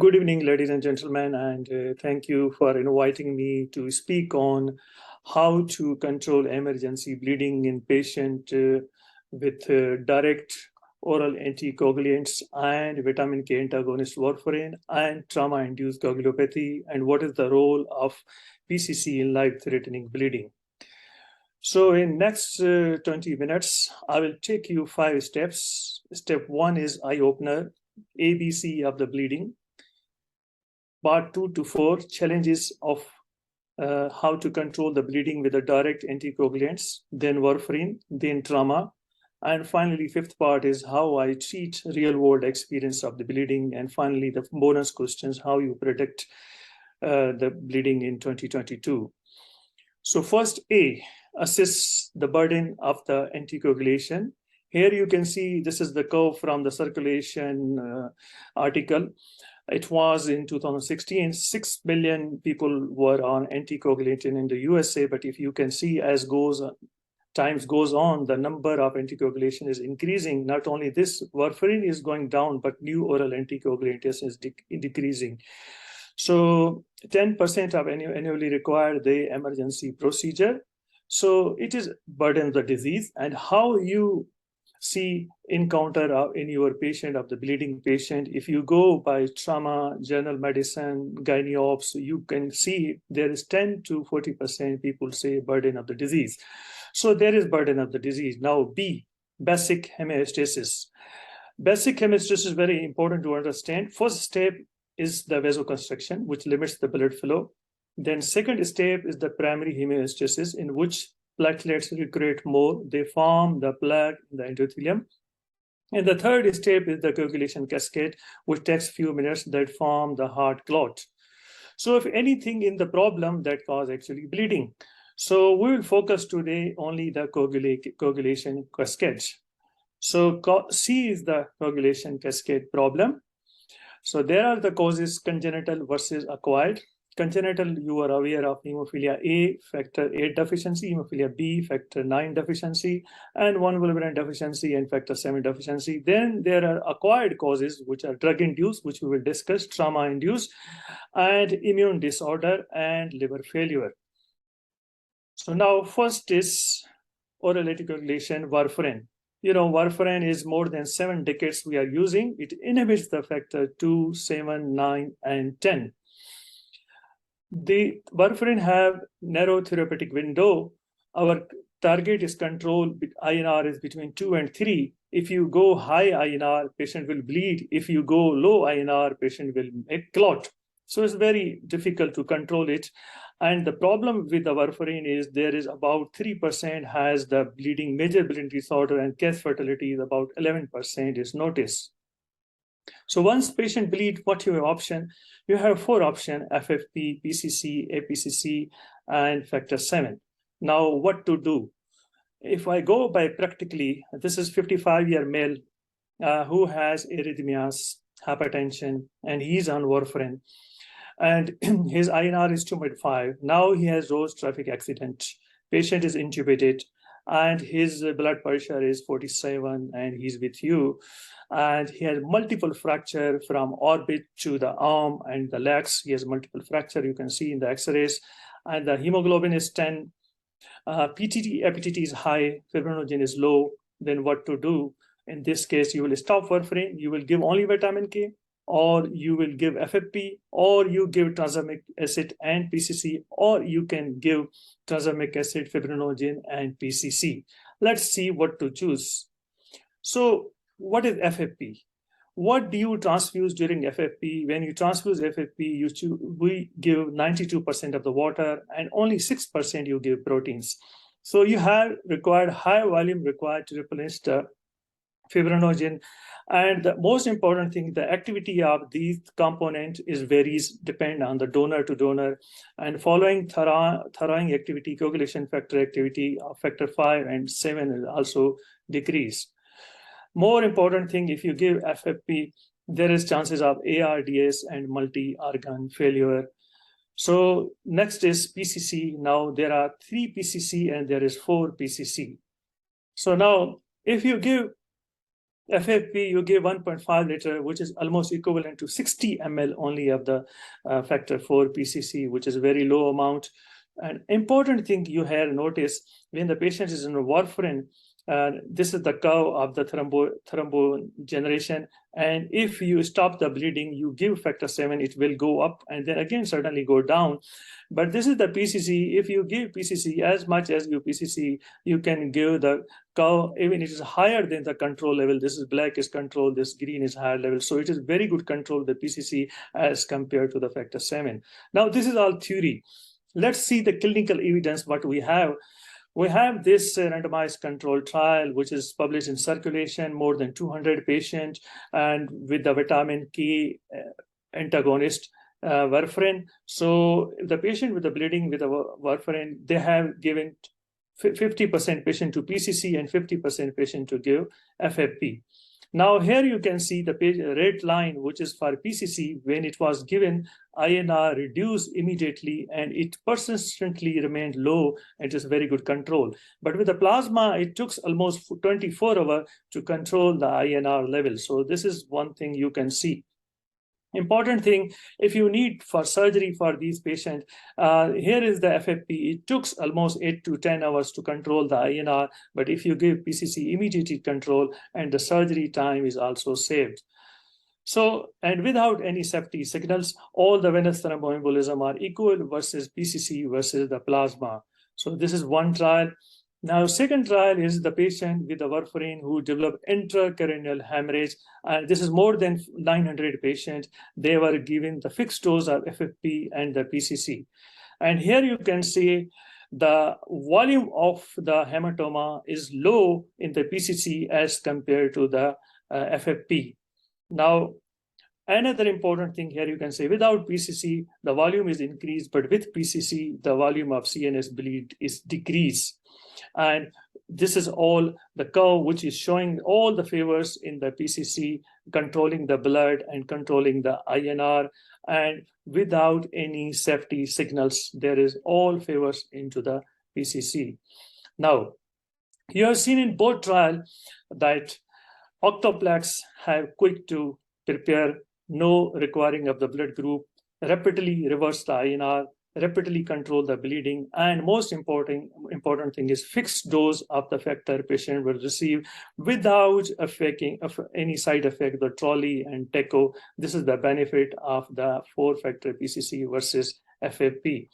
Good evening, ladies and gentlemen, and thank you for inviting me to speak on how to control emergency bleeding in patient with direct oral anticoagulants and vitamin K antagonist warfarin and trauma-induced coagulopathy, and what is the role of PCC in life-threatening bleeding. So in next 20 minutes, I will take you 5 steps. Step 1 is eye-opener, ABC of the bleeding. Part 2 to 4, challenges of how to control the bleeding with the direct anticoagulants, then warfarin, then trauma. And finally, 5th part is how I treat real-world experience of the bleeding. And finally, the bonus questions, how you predict the bleeding in 2022. So first, A, assess the burden of the anticoagulation. Here you can see this is the curve from the circulation article. It was in 2016, 6 billion people were on anticoagulant in the USA, but if you can see as times goes on, the number of anticoagulation is increasing. Not only this, warfarin is going down, but new oral anticoagulant is decreasing. So 10% of annually required the emergency procedure. So it is burden the disease, and how you encounter in your patient of the bleeding patient. If you go by trauma, general medicine, gynae-ops, you can see there is 10 to 40% people say burden of the disease. So there is burden of the disease. Now B, basic hemostasis. Basic hemostasis is very important to understand. First step is the vasoconstriction, which limits the blood flow. Then second step is the primary hemostasis, in which platelets recruit more, they form the plaque in the endothelium. And the third step is the coagulation cascade, which takes few minutes, that form the heart clot. So if anything in the problem that cause actually bleeding. So we will focus today only the coagulation cascade. So C is the coagulation cascade problem. So there are the causes, congenital versus acquired. Congenital, you are aware of hemophilia A, factor 8 deficiency, hemophilia B, factor 9 deficiency, and 1 globulin deficiency and factor 7 deficiency. Then there are acquired causes, which are drug-induced, which we will discuss, trauma-induced, and immune disorder and liver failure. So now first is oral anticoagulation, warfarin. You know, warfarin is more than 7 decades we are using. It inhibits the factor 2, 7, 9, and 10. The warfarin have narrow therapeutic window. Our target is control, INR is between 2 and 3. If you go high INR, patient will bleed. If you go low INR, patient will make clot. So it's very difficult to control it. And the problem with the warfarin is there is about 3% has the bleeding, major bleeding disorder, and case fatality is about 11% is noticed. So once patient bleed, what your option? You have 4 options: FFP, PCC, APCC, and factor 7. Now what to do? If I go by practically, this is 55-year male who has arrhythmias, hypertension, and he's on warfarin. And his INR is 2.5. Now he has road traffic accident. Patient is intubated, and his blood pressure is 47, and he's with you. And he has multiple fracture from orbit to the arm and the legs. He has multiple fracture, you can see in the x-rays. And the hemoglobin is 10. PTT, FTT is high, fibrinogen is low. Then what to do? In this case, you will stop warfarin, you will give only vitamin K, or you will give FFP, or you give tranexamic acid and PCC, or you can give tranexamic acid, fibrinogen, and PCC. Let's see what to choose. So what is FFP? What do you transfuse during FFP? When you transfuse FFP, we give 92% of the water, and only 6% you give proteins. So you have required high volume required to replenish the fibrinogen. And the most important thing, the activity of these components varies, depend on the donor to donor. And following thyroid activity, coagulation factor activity of factor 5 and 7 is also decreased. More important thing, if you give FFP, there is chances of ARDS and multi-organ failure. So next is PCC. Now there are 3 PCC and there is 4 PCC. So now if you give FFP, you give 1.5 liter, which is almost equivalent to 60 ml only of the factor 4 PCC, which is a very low amount. An important thing you have noticed when the patient is on warfarin, this is the curve of the thrombo generation. And if you stop the bleeding, you give factor 7, it will go up and then again suddenly go down. But this is the PCC. If you give PCC as much as you PCC, you can give the curve, even it is higher than the control level. This is black is control, this green is higher level. So it is very good control, the PCC, as compared to the factor 7. Now, this is all theory. Let's see the clinical evidence, what we have. We have this randomized control trial, which is published in Circulation, more than 200 patients, and with the vitamin K antagonist, warfarin. So the patient with the bleeding with the warfarin, they have given 50% patient to PCC and 50% patient to give FFP. Now here you can see the red line, which is for PCC. When it was given, INR reduced immediately and it persistently remained low. It is very good control. But with the plasma, it took almost 24 hours to control the INR level. So this is one thing you can see. Important thing, if you need for surgery for these patients, here is the FFP. It took almost 8 to 10 hours to control the INR, but if you give PCC, immediately control, and the surgery time is also saved. So, and without any safety signals, all the venous thromboembolism are equal versus PCC versus the plasma. So this is one trial. Now, second trial is the patient with the warfarin who developed intracranial hemorrhage. And this is more than 900 patients. They were given the fixed dose of FFP and the PCC. And here you can see the volume of the hematoma is low in the PCC as compared to the FFP. Now, another important thing here, you can say without PCC, the volume is increased, but with PCC, the volume of CNS bleed is decreased. And this is all the curve, which is showing all the favors in the PCC, controlling the blood and controlling the INR, and without any safety signals, there is all favors into the PCC. Now, you have seen in both trials that octoplex have quick to prepare, no requiring of the blood group, rapidly reverse the INR, rapidly control the bleeding, and most important thing is fixed dose of the factor patient will receive without affecting any side effect, the trolley and teco. This is the benefit of the 4-factor PCC versus FFP.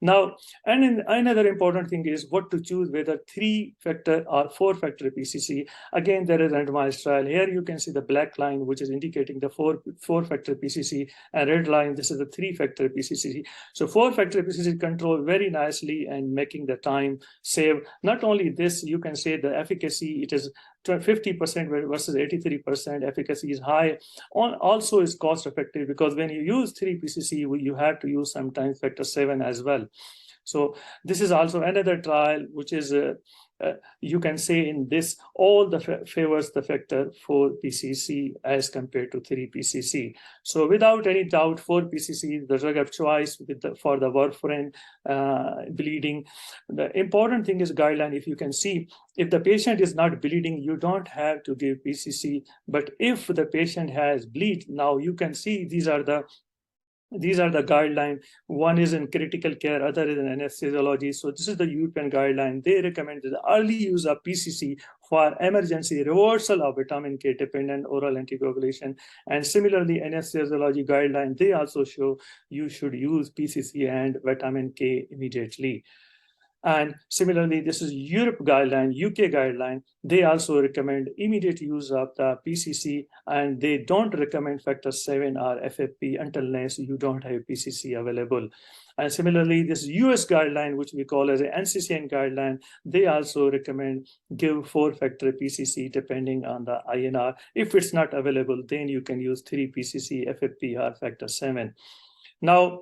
Now, and another important thing is what to choose, whether 3-factor or 4-factor PCC. Again, there is a randomized trial. Here you can see the black line, which is indicating the 4-factor PCC, and red line, this is the 3-factor PCC. So 4-factor PCC control very nicely and making the time save. Not only this, you can say the efficacy, it is 50% versus 83%. Efficacy is high. Also is cost effective, because when you use 3 PCC, you have to use sometimes factor 7 as well. So this is also another trial, which is you can say in this, all the favors the factor 4 PCC as compared to 3 PCC. So without any doubt, 4 PCC is the drug of choice for the warfarin bleeding. The important thing is guideline. If you can see, if the patient is not bleeding, you don't have to give PCC. But if the patient has bleed, now you can see these are the guidelines. One is in critical care, other is in anesthesiology. So this is the European guideline. They recommend the early use of PCC for emergency reversal of vitamin K dependent oral anticoagulation. And similarly, anesthesiology guideline, they also show you should use PCC and vitamin K immediately. And similarly, this is Europe guideline, UK guideline. They also recommend immediate use of the PCC, and they don't recommend factor 7 or FFP unless you don't have PCC available. And similarly, this US guideline, which we call as an NCCN guideline, they also recommend give 4-factor PCC depending on the INR. If it's not available, then you can use 3 PCC, FFP, or factor 7. Now,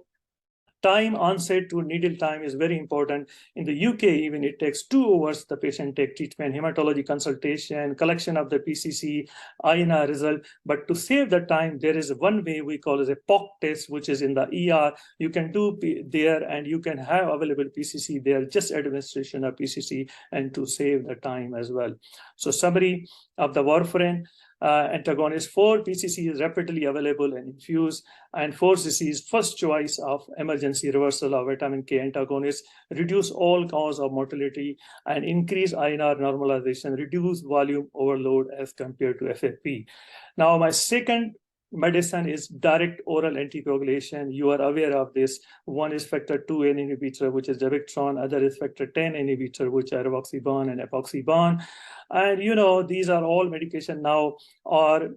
time onset to needle time is very important. In the UK, even it takes 2 hours the patient take treatment, hematology consultation, collection of the PCC, INR result. But to save the time, there is one way we call as a POC test, which is in the ER. You can do there and you can have available PCC there, just administration of PCC, and to save the time as well. So summary of the warfarin. antagonist. 4-PCC is rapidly available and infused, and 4-CC is first choice of emergency reversal of vitamin K antagonist, reduce all cause of mortality, and increase INR normalization, reduce volume overload as compared to FFP. Now, my second medicine is direct oral anticoagulation. You are aware of this. One is factor 2A inhibitor, which is Davictron. Other is factor 10 inhibitor, which are rivaroxaban and epoxaban. And these are all medication now are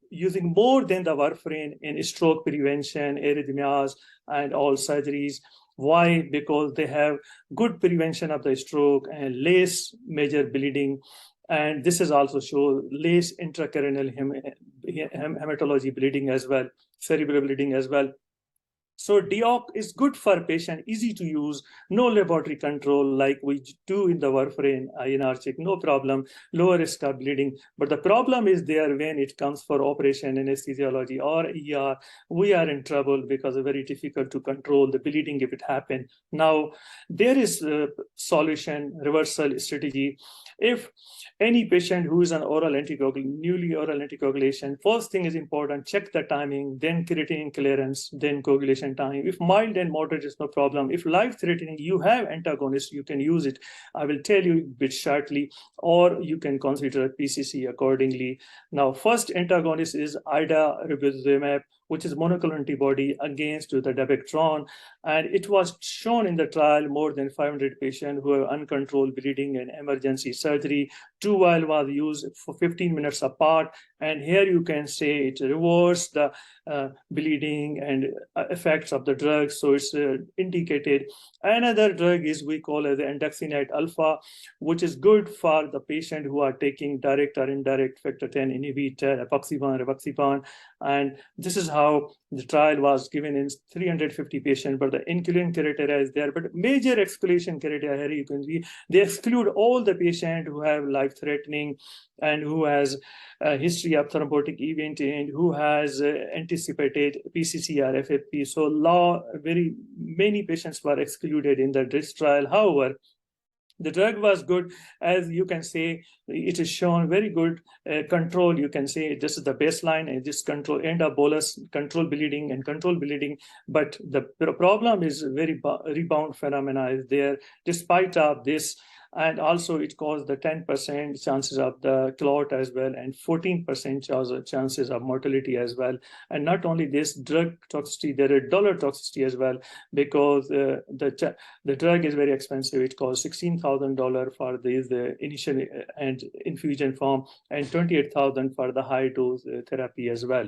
using more than the warfarin in stroke prevention, arrhythmias, and all surgeries. Why? Because they have good prevention of the stroke and less major bleeding. And this is also show less intracranial hematology bleeding as well, cerebral bleeding as well. So DOC is good for patient, easy to use, no laboratory control like we do in the warfarin INR check, no problem, lower risk of bleeding. But the problem is there when it comes for operation, anesthesiology, or ER, we are in trouble because it's very difficult to control the bleeding if it happens. Now, there is a solution, reversal strategy. If any patient who is on newly oral anticoagulation, first thing is important, check the timing, then creatinine clearance, then coagulation time. If mild and moderate is no problem. If life-threatening, you have antagonist, you can use it. I will tell you a bit shortly, or you can consider PCC accordingly. Now, first antagonist is idarubizumab, which is monoclonal antibody against the Davictron. And it was shown in the trial more than 500 patients who have uncontrolled bleeding and emergency surgery. 2 vials was used for 15 minutes apart. And here you can say it reversed the bleeding and effects of the drug. So it's indicated. Another drug is we call as the andaxinate alpha, which is good for the patient who are taking direct or indirect factor 10 inhibitor, epoxaban, rivaroxaban. And this is how the trial was given in 350 patients, but the inclusion criteria is there. But major exclusion criteria here you can see, they exclude all the patients who have life-threatening and who has a history of thrombotic event and who has anticipated PCC or FFP. So very many patients were excluded in this trial. However, the drug was good, as you can say, it is shown very good control. You can say this is the baseline and this control end of bolus, control bleeding and control bleeding. But the problem is very rebound phenomena is there despite of this. And also it caused the 10% chances of the clot as well, and 14% chances of mortality as well. And not only this, drug toxicity, there is dollar toxicity as well, because the drug is very expensive. It costs $16,000 for the initial and infusion form, and $28,000 for the high dose therapy as well.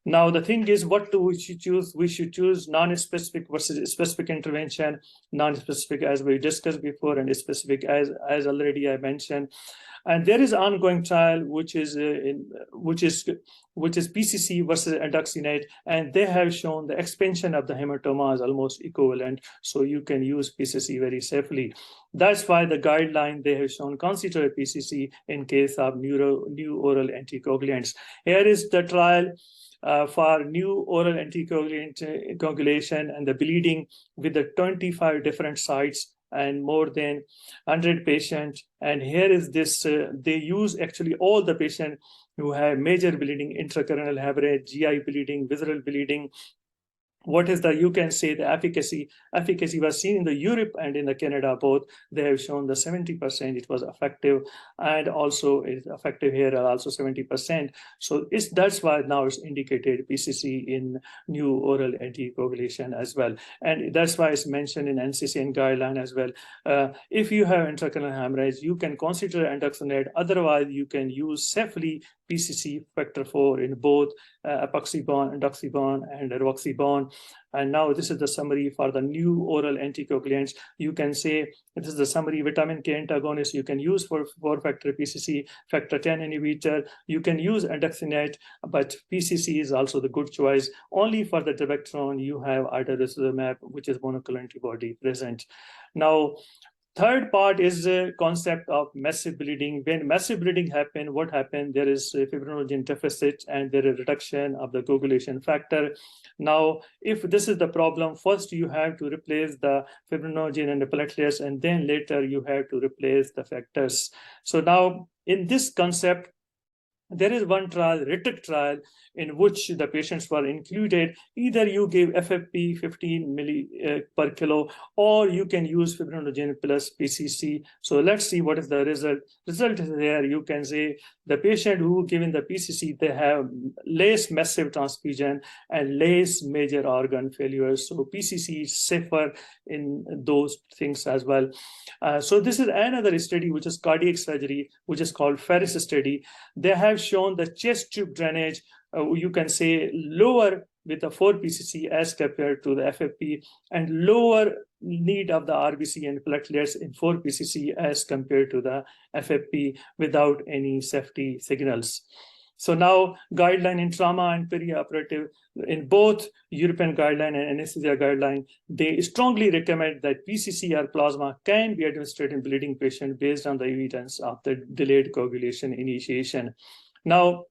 Now, the thing is, what do we choose? We should choose non-specific versus specific intervention. Non-specific, as we discussed before, and specific, as already I mentioned. And there is ongoing trial, which is PCC versus andaxinate, and they have shown the expansion of the hematoma is almost equivalent. So you can use PCC very safely. That's why the guideline they have shown consider PCC in case of new oral anticoagulants. Here is the trial. For new oral anticoagulation and the bleeding with the 25 different sites and more than 100 patients. And here is this, they use actually all the patients who have major bleeding, intracranial hemorrhage, GI bleeding, visceral bleeding. What is you can say the efficacy? Efficacy was seen in the Europe and in the Canada both. They have shown the 70% it was effective, and also it's effective here also 70%. So that's why now it's indicated PCC in new oral anticoagulation as well. And that's why it's mentioned in NCCN guideline as well. If you have intracranial hemorrhage, you can consider andaxonate. Otherwise, you can use safely PCC factor 4 in both epoxaban, andaxaban, and rivaroxaban. And now this is the summary for the new oral anticoagulants. You can say this is the summary: vitamin K antagonist you can use for factor PCC, factor 10 inhibitor. You can use andaxonate, but PCC is also the good choice. Only for the Davictron you have idarubizumab, which is monoclonal antibody present. Now, third part is the concept of massive bleeding. When massive bleeding happens, what happens? There is a fibrinogen deficit and there is reduction of the coagulation factor. Now, if this is the problem, first you have to replace the fibrinogen and the platelets, and then later you have to replace the factors. So now in this concept, There is one trial, RITIC trial, in which the patients were included. Either you give FFP 15 milli per kilo, or you can use fibrinogen plus PCC. So let's see what is the result. Result is there. You can say the patient who given the PCC, they have less massive transfusion and less major organ failures. So PCC is safer in those things as well. So this is another study, which is cardiac surgery, which is called Ferris study. They have shown the chest tube drainage, you can say lower with the 4 PCC as compared to the FFP, and lower need of the RBC and platelets in 4 PCC as compared to the FFP without any safety signals. So now guideline in trauma and perioperative, in both European guideline and anesthesia guideline, they strongly recommend that PCC or plasma can be administered in bleeding patient based on the evidence of the delayed coagulation initiation. Now,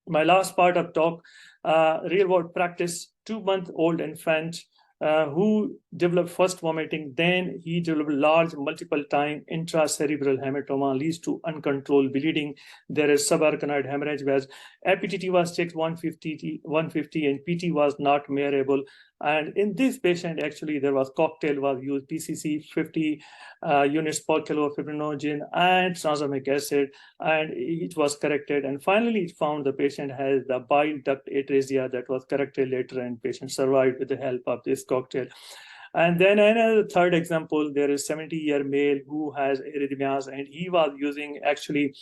my last part of talk, real world practice, 2-month-old infant who developed first vomiting, then he developed large multiple time intracerebral hematoma, leads to uncontrolled bleeding. There is subarachnoid hemorrhage, where APTT was checked 150 and PT was not measurable. And in this patient, actually, there was cocktail was used, PCC 50 units per kilo of fibrinogen and tranexamic acid, and it was corrected. And finally, it found the patient has the bile duct atresia that was corrected later, and patient survived with the help of this cocktail. And then another third example, there is 70-year male who has arrhythmias, and he was using actually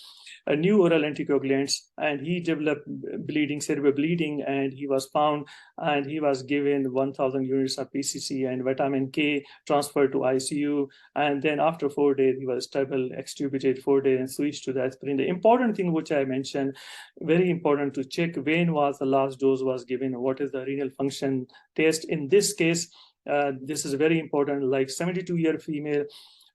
a new oral anticoagulants, and he developed bleeding, cerebral bleeding, and he was found, and he was given 1,000 units of PCC and vitamin K, transferred to ICU, and then after 4 days, he was stable, extubated 4 days, and switched to the aspirin. The important thing which I mentioned, very important to check when was the last dose was given, what is the renal function test. In this case, this is very important, like 72-year female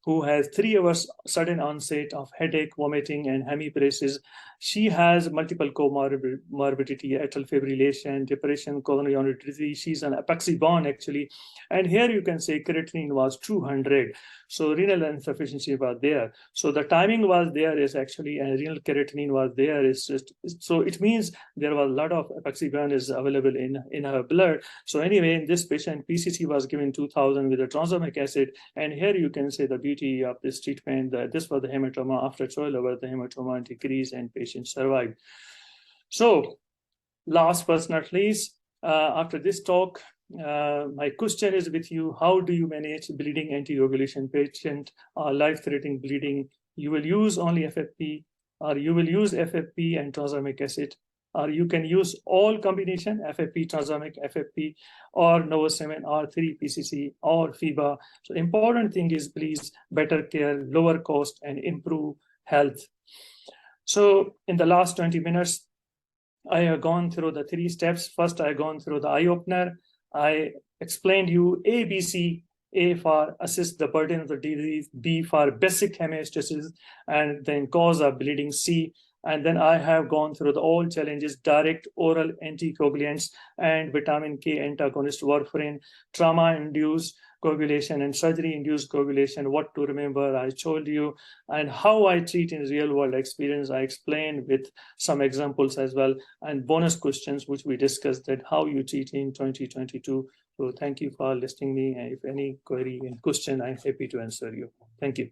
who has 3 hours sudden onset of headache, vomiting, and hemiparesis. She has multiple comorbidity, atrial fibrillation, depression, coronary artery disease. She's an apexaborn, actually. And here you can say creatinine was 200. So renal insufficiency was there. So the timing was there is actually, and renal creatinine was there. It's just, so it means there was a lot of apexaborn is available in her blood. So anyway, in this patient, PCC was given 2,000 with a tranexamic acid. And here you can say the beauty of this treatment, that this was the hematoma. After 12 hours, the hematoma decreased and patient survived. So last but not least, after this talk, my question is with you: how do you manage bleeding anticoagulation patient or life-threatening bleeding? You will use only FFP, or you will use FFP and tranexamic acid, or you can use all combination, FFP, tranexamic, FFP, or Novosamin, or 3 PCC, or FIBA. So important thing is please better care, lower cost, and improve health. So in the last 20 minutes, I have gone through the 3 steps. First, I have gone through the eye opener. I explained you A, B, C. A for assess the burden of the disease, B for basic hemostasis, and then cause of bleeding, C. And then I have gone through the all challenges: direct oral anticoagulants and vitamin K antagonist, warfarin, trauma-induced coagulation and surgery-induced coagulation, what to remember, I told you, and how I treat in real-world experience, I explained with some examples as well, and bonus questions, which we discussed, that how you treat in 2022. So thank you for listening to me. If any query and question, I'm happy to answer you. Thank you.